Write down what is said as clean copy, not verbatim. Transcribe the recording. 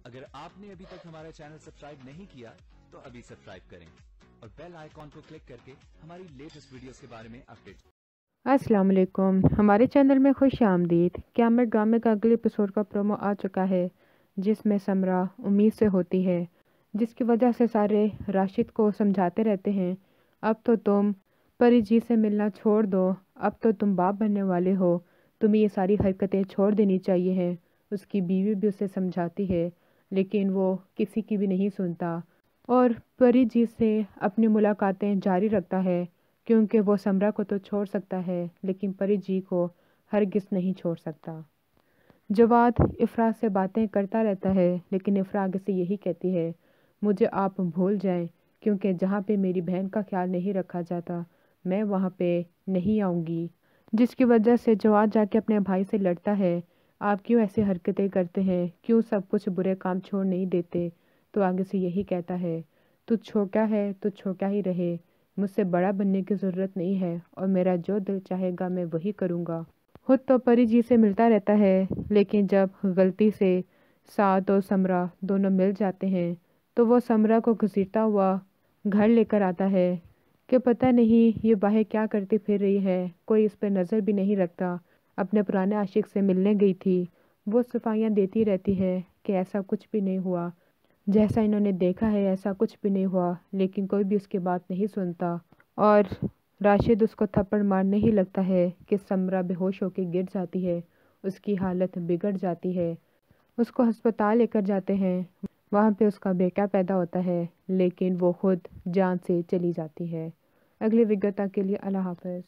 اگر آپ نے ابھی تک ہمارا چینل سبسکرائب نہیں کیا تو ابھی سبسکرائب کریں اور بیل آئیکن کو کلک کر کے ہماری لیٹسٹ ویڈیوز کے بارے میں اپڈیٹ۔ السلام علیکم، ہمارے چینل میں خوش آمدید۔ قیامت گاہ میں کا اگلے ایپیسوڈ کا پرومو آ چکا ہے، جس میں سمرہ امید سے ہوتی ہے، جس کی وجہ سے سارے راشد کو سمجھاتے رہتے ہیں اب تو تم پری جی سے ملنا چھوڑ دو، اب تو تم باپ بننے والے ہو، تمہیں یہ ساری حرکتیں چھوڑ دینی چاہیے ہیں۔ اس کی بیوی بھی اسے سمجھاتی ہے لیکن وہ کسی کی بھی نہیں سنتا اور پری جی سے اپنی ملاقاتیں جاری رکھتا ہے، کیونکہ وہ سمرہ کو تو چھوڑ سکتا ہے لیکن پری جی کو ہرگز نہیں چھوڑ سکتا۔ جواد افرا سے باتیں کرتا رہتا ہے لیکن افرا آگے سے یہی کہتی ہے، مجھے آپ بھول جائیں، کیونکہ جہاں پہ میری بہن کا خیال نہیں رکھا جاتا میں وہاں پہ نہیں آؤں گی، جس کی وجہ سے جواد جا کے اپنے بھائی سے لڑتا ہے، آپ کیوں ایسے حرکتیں کرتے ہیں، کیوں سب کچھ برے کام چھوڑ نہیں دیتے؟ تو آگے سے یہی کہتا ہے، تو چھوٹا ہے تو چھوٹا ہی رہے، مجھ سے بڑا بننے کی ضرورت نہیں ہے اور میرا جو دل چاہے گا میں وہی کروں گا۔ خود تو پری جی سے ملتا رہتا ہے لیکن جب غلطی سے سعد اور سمرہ دونوں مل جاتے ہیں تو وہ سمرہ کو گھسیٹتا ہوا گھر لے کر آتا ہے کہ پتہ نہیں یہ باہر کیا کرتی پھر رہی ہے، کوئی اس پہ نظر بھی نہیں رکھتا، اپنے پرانے عاشق سے ملنے گئی تھی، وہ صفائیاں دیتی رہتی ہے کہ ایسا کچھ بھی نہیں ہوا، جیسا انہوں نے دیکھا ہے ایسا کچھ بھی نہیں ہوا، لیکن کوئی بھی اس کی بات نہیں سنتا اور راشد اس کو تھپڑ مارنے ہی لگتا ہے کہ سمرہ بے ہوش ہو کے گر جاتی ہے، اس کی حالت بگڑ جاتی ہے، اس کو ہسپتال لے کر جاتے ہیں، وہاں پہ اس کا بیٹا پیدا ہوتا ہے لیکن وہ خود جان سے چلی جاتی ہے۔ اگلی ویڈیو تک کے لیے اللہ حافظ۔